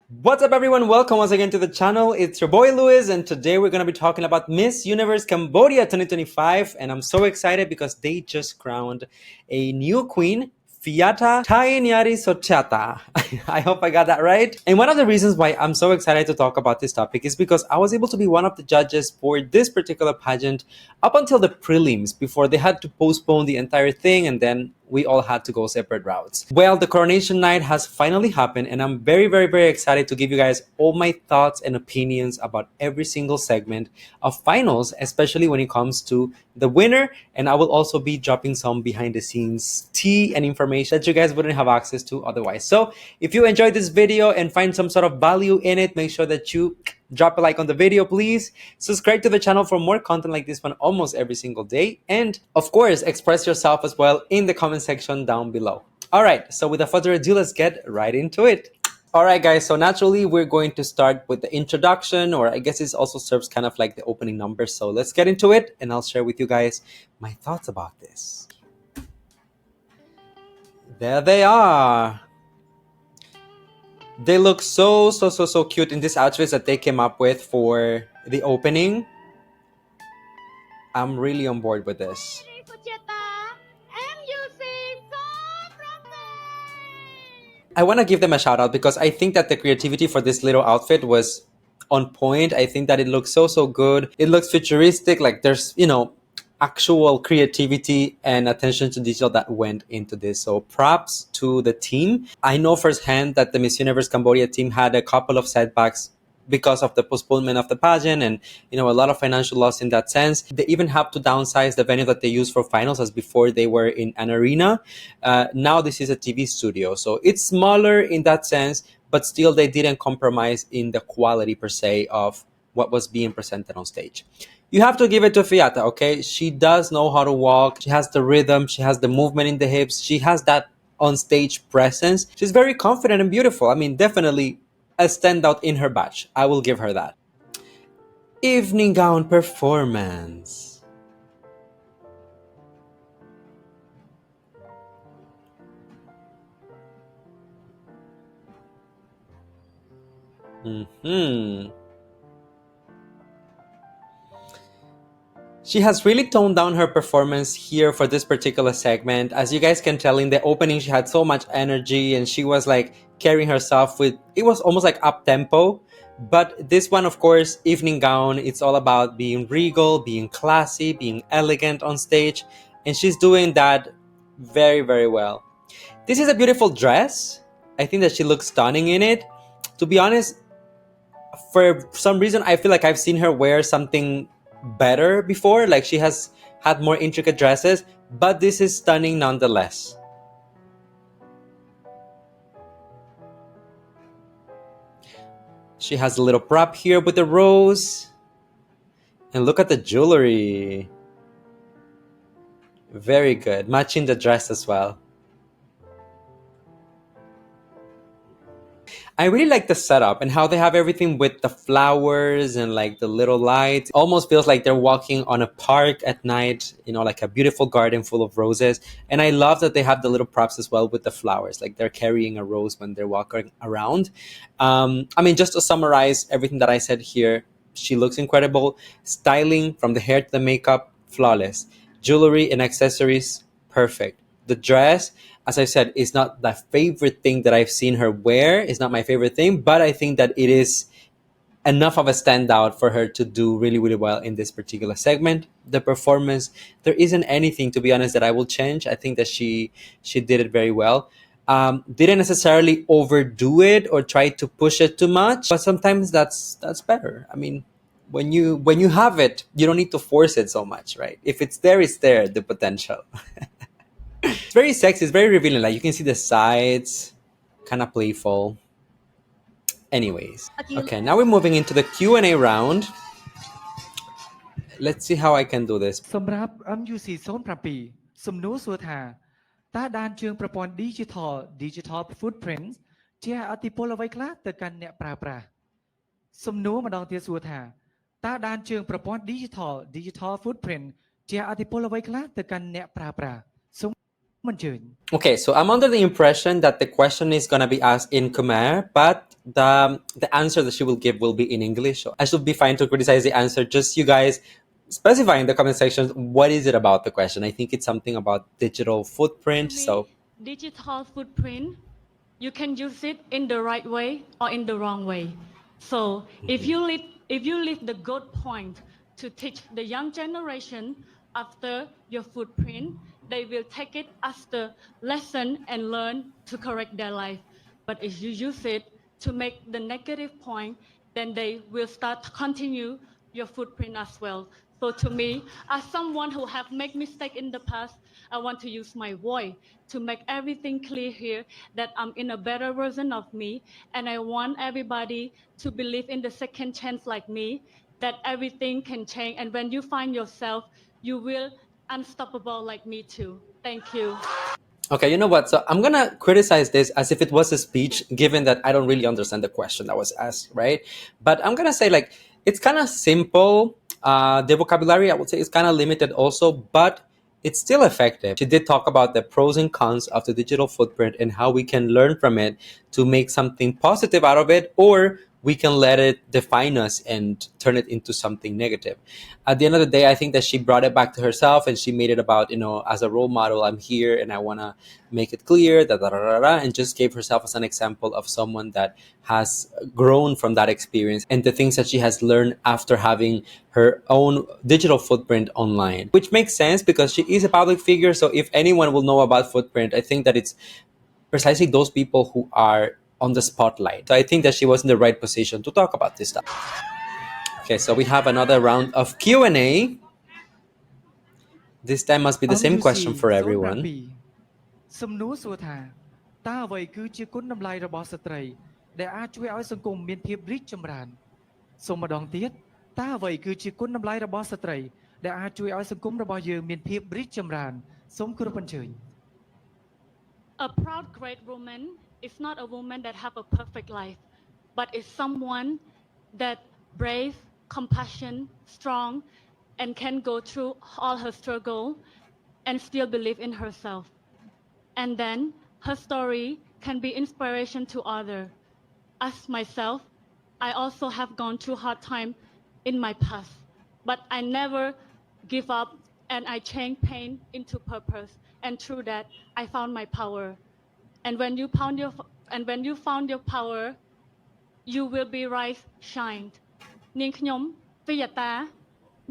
What's up, everyone? Welcome once again to the channel. It's your boy Luis, and today we're going to be talking about Miss Universe Cambodia 2025. And I'm so excited because they just crowned a new queen, Fiyata Nyari Sochata. I hope I got that right. And one of the reasons why I'm so excited to talk about this topic is because I was able to be one of the judges for this particular pageant up until the prelims before they had to postpone the entire thing, and then we all had to go separate routes. Well, the coronation night has finally happened, and I'm very excited to give you guys all my thoughts and opinions about every single segment of finals, especially when it comes to the winner. And I will also be dropping some behind the scenes tea and information that you guys wouldn't have access to otherwise. So if you enjoyed this video and find some sort of value in it, make sure that you drop a like on the video, please. Subscribe to the channel for more content like this one almost every single day. And of course, express yourself as well in the comment section down below. All right, so without further ado, let's get right into it. All right, guys, so naturally we're going to start with the introduction, or I guess it also serves kind of like the opening numbers. So let's get into it, and I'll share with you guys my thoughts about this. There they are. They look so cute in these outfits that they came up with for the opening. I'm really on board with this. I want to give them a shout out because I think that the creativity for this little outfit was on point. I think that it looks so good. It looks futuristic, like there's, actual creativity and attention to detail that went into this. So props to the team. I know firsthand that the Miss Universe Cambodia team had a couple of setbacks because of the postponement of the pageant and a lot of financial loss in that sense. They even have to downsize the venue that they use for finals, as before they were in an arena. Now this is a TV studio, so it's smaller in that sense, but still they didn't compromise in the quality per se of what was being presented on stage. You have to give it to Fiyata, okay? She does know how to walk. She has the rhythm. She has the movement in the hips. She has that on-stage presence. She's very confident and beautiful. I mean, definitely a standout in her batch. I will give her that. Evening gown performance. She has really toned down her performance here for this particular segment. As you guys can tell, in the opening, she had so much energy and she was like carrying herself with, it was almost like up tempo. But this one, of course, evening gown, it's all about being regal, being classy, being elegant on stage. And she's doing that very well. This is a beautiful dress. I think that she looks stunning in it. To be honest, for some reason, I feel like I've seen her wear something better before. Like she has had more intricate dresses, but this is stunning nonetheless. She has a little prop here with the rose. And look at the jewelry. Very good. Matching the dress as well. I really like the setup and how they have everything with the flowers and like the little lights. Almost feels like they're walking on a park at night, like a beautiful garden full of roses. And I love that they have the little props as well with the flowers, like they're carrying a rose when they're walking around. I mean, just to summarize everything that I said here, she looks incredible. Styling from the hair to the makeup, flawless. Jewelry and accessories, perfect. The dress, as I said, is not the favorite thing that I've seen her wear. It's not my favorite thing, but I think that it is enough of a standout for her to do really well in this particular segment. The performance, there isn't anything, to be honest, that I will change. I think that she did it very well. Didn't necessarily overdo it or try to push it too much, but sometimes that's better. I mean, when you have it, you don't need to force it so much, right? If it's there, the potential. It's very sexy. It's very revealing. Like you can see the sides, kind of playful. Anyways, okay, now we're moving into the Q&A round. Let's see how I can do this. សម្រាប់ MUC 07សំណួរសួរថាតើដានជើងប្រព័ន្ធ Digital Footprint ជាអតិពលអ្វីខ្លះទៅកាន់អ្នកប្រើប្រាស់សំណួរម្ដងទៀតសួរថាតើដានជើងប្រព័ន្ធ Digital Footprint ជាអតិពលអ្វីខ្លះទៅកាន់អ្នកប្រើប្រាស់សូម អញ្ជើញ Okay, so I'm under the impression that the question is gonna be asked in Khmer, but the answer that she will give will be in English. So I should be fine to criticize the answer. Just you guys specify in the comment section what is it about the question. I think it's something about digital footprint. To So me, digital footprint, you can use it in the right way or in the wrong way. So if you leave the good point to teach the young generation after your footprint, they will take it as the lesson and learn to correct their life. But if you use it to make the negative point, then they will start to continue your footprint as well. So to me, as someone who have made mistake in the past, I want to use my voice to make everything clear here that I'm in a better version of me, and I want everybody to believe in the second chance like me, that everything can change, and when you find yourself, you will unstoppable like me too. Thank you. okay, you know what? So I'm gonna criticize this as if it was a speech, given that I don't really understand the question that was asked, right? But I'm gonna say like it's kind of simple. The vocabulary I would say is kind of limited also, but it's still effective. She did talk about the pros and cons of the digital footprint and how we can learn from it to make something positive out of it, or we can let it define us and turn it into something negative. At the end of the day, I think that she brought it back to herself and she made it about, as a role model, I'm here and I want to make it clear, and just gave herself as an example of someone that has grown from that experience and the things that she has learned after having her own digital footprint online, which makes sense because she is a public figure. So if anyone will know about footprint, I think that it's precisely those people who are on the spotlight. So I think that she was in the right position to talk about this stuff. Okay, so we have another round of Q&A. This time must be the same question for everyone. សំណួរសួរថាតើអ្វីគឺជាគុណតម្លៃរបស់ស្ត្រីដែលអាចជួយឲ្យសង្គមមានភាពរីកចម្រើនសូមម្ដងទៀតតើអ្វីគឺជាគុណតម្លៃរបស់ស្ត្រីដែលអាចជួយឲ្យសង្គមរបស់យើងមានភាពរីកចម្រើនសូមគោរពអញ្ជើញ A proud great woman is not a woman that have a perfect life, but is someone that brave, compassion, strong, and can go through all her struggle and still believe in herself. And then her story can be inspiration to others. As myself, I also have gone through hard time in my past, but I never give up and I change pain into purpose. And through that, I found my power. And when you found your power, you will be rise shined. នាងខ្ញុំ Fiyata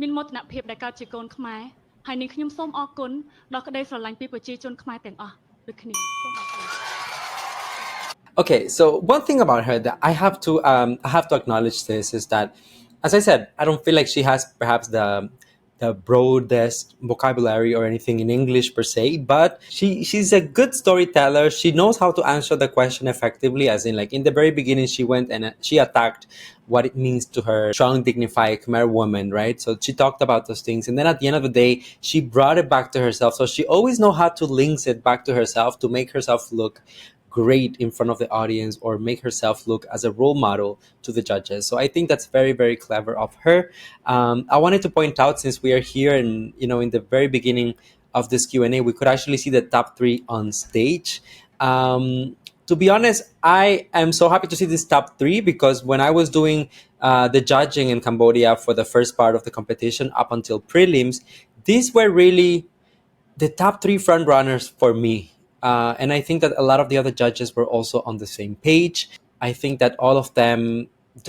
មានមោទនភាពដែលកើតជាកូនខ្មែរហើយនាងខ្ញុំសូមអរគុណដល់ក្តីស្រឡាញ់ពីប្រជាជនខ្មែរទាំងអស់ដូចគ្នាសូមអរគុណ Okay, so one thing about her that I have to acknowledge this is that, as I said, I don't feel like she has perhaps the broadest vocabulary or anything in English per se, but she's a good storyteller. She knows how to answer the question effectively, as in like in the very beginning she went and she attacked what it means to her strong, dignified Khmer woman, right? So she talked about those things, and then at the end of the day she brought it back to herself. So she always know how to link it back to herself to make herself look great in front of the audience or make herself look as a role model to the judges. So I think that's very, very clever of her. I wanted to point out, since we are here and in the very beginning of this Q&A, we could actually see the top three on stage. To be honest, I am so happy to see this top three because when I was doing the judging in Cambodia for the first part of the competition up until prelims, these were really the top three front runners for me. And I think that a lot of the other judges were also on the same page. I think that all of them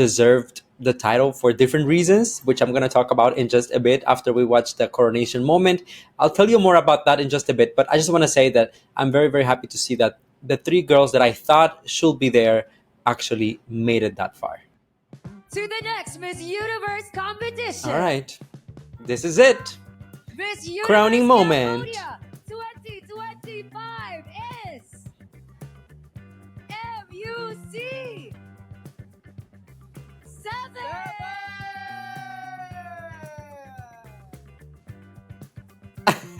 deserved the title for different reasons, which I'm going to talk about in just a bit after we watch the coronation moment. I'll tell you more about that in just a bit, but I just want to say that I'm very, very happy to see that the three girls that I thought should be there actually made it that far. To the next Miss Universe competition. All right, this is it. Miss Universe Crowning moment. Cambodia 2025 is MUC 7.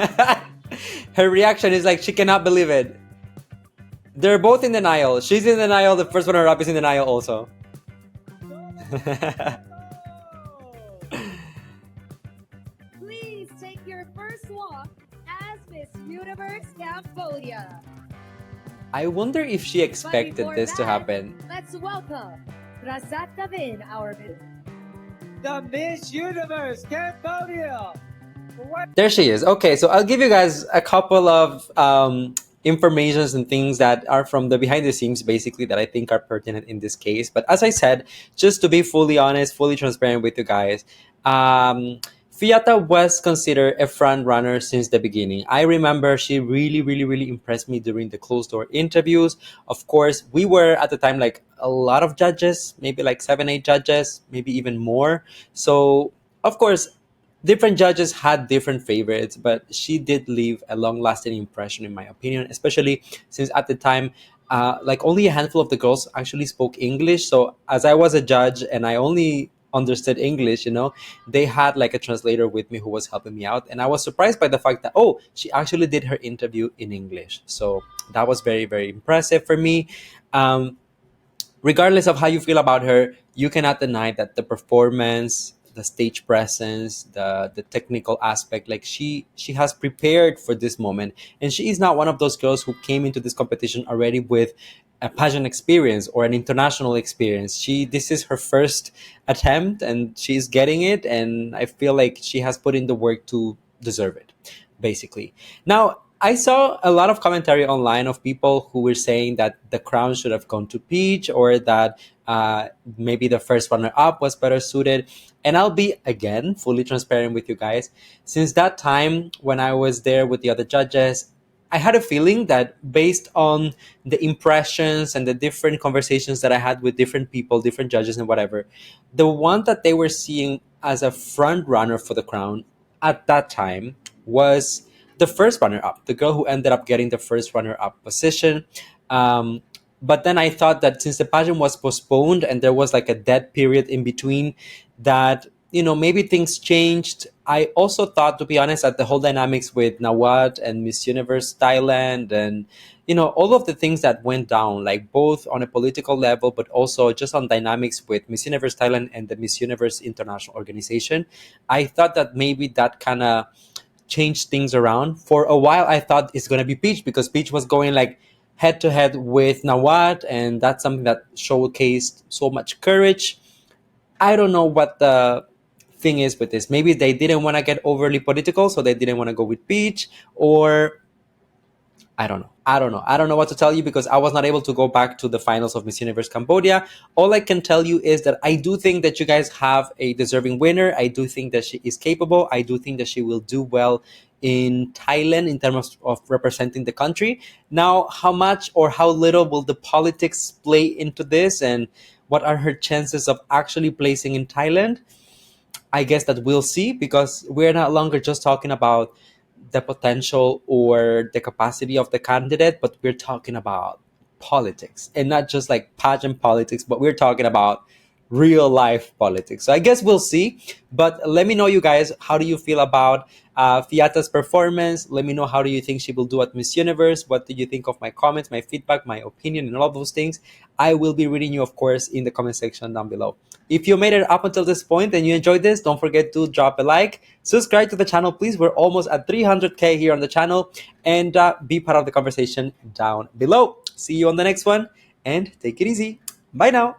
Her reaction is like she cannot believe it. They're both in denial. She's in denial. The first runner up is in denial also. Please take your first walk as Miss Universe Cambodia. I wonder if she But expected before this to that, happen. let's welcome Prasad Kavin, our The Miss Universe Cambodia. There she is. Okay, so I'll give you guys a couple of informations and things that are from the behind the scenes, basically, that I think are pertinent in this case. But as I said, just to be fully honest, fully transparent with you guys, Fiyata was considered a front runner since the beginning. I remember she really, really, really impressed me during the closed door interviews. Of course, we were at the time like a lot of judges, maybe like 7, 8 judges, maybe even more. So, of course, different judges had different favorites, but she did leave a long lasting impression, in my opinion, especially since at the time, like only a handful of the girls actually spoke English. So, as I was a judge and I only understood English, they had like a translator with me who was helping me out. And I was surprised by the fact that, oh, she actually did her interview in English. So, that was very, very impressive for me. Regardless of how you feel about her, you cannot deny that the performance, the stage presence, the technical aspect, like she has prepared for this moment, and she is not one of those girls who came into this competition already with a pageant experience or an international experience. This is her first attempt, and she's getting it, and I feel like she has put in the work to deserve it, basically. Now, I saw a lot of commentary online of people who were saying that the crown should have gone to Peach, or that maybe the first runner up was better suited. And I'll be, again, fully transparent with you guys. Since that time, when I was there with the other judges, I had a feeling that based on the impressions and the different conversations that I had with different people, different judges, and whatever, the one that they were seeing as a front runner for the crown at that time was the first runner up, the girl who ended up getting the first runner up position. But then I thought that since the pageant was postponed and there was like a dead period in between, that maybe things changed. I also thought, to be honest, that the whole dynamics with Nawat and Miss Universe Thailand, and all of the things that went down, like both on a political level but also just on dynamics with Miss Universe Thailand and the Miss Universe International Organization, I thought that maybe that kind of changed things around. For a while, I thought it's going to be Peach, because Peach was going like head to head with Nawat, and that's something that showcased so much courage. I don't know what the thing is with this. Maybe they didn't want to get overly political, so they didn't want to go with Peach, or I don't know. I don't know what to tell you, because I was not able to go back to the finals of Miss Universe Cambodia. All I can tell you is that I do think that you guys have a deserving winner. I do think that she is capable. I do think that she will do well in Thailand in terms of representing the country. Now, how much or how little will the politics play into this, and what are her chances of actually placing in Thailand? I guess that we'll see, because we're not longer just talking about the potential or the capacity of the candidate, but we're talking about politics, and not just like pageant politics, but we're talking about real life politics. So I guess we'll see. But let me know, you guys, how do you feel about Fiyata's performance? Let me know, how do you think she will do at Miss Universe? What do you think of my comments, my feedback, my opinion, and all of those things? I will be reading you, of course, in the comment section down below. If you made it up until this point and you enjoyed this, don't forget to drop a like, subscribe to the channel, please. We're almost at 300K here on the channel, and be part of the conversation down below. See you on the next one, and take it easy. Bye now.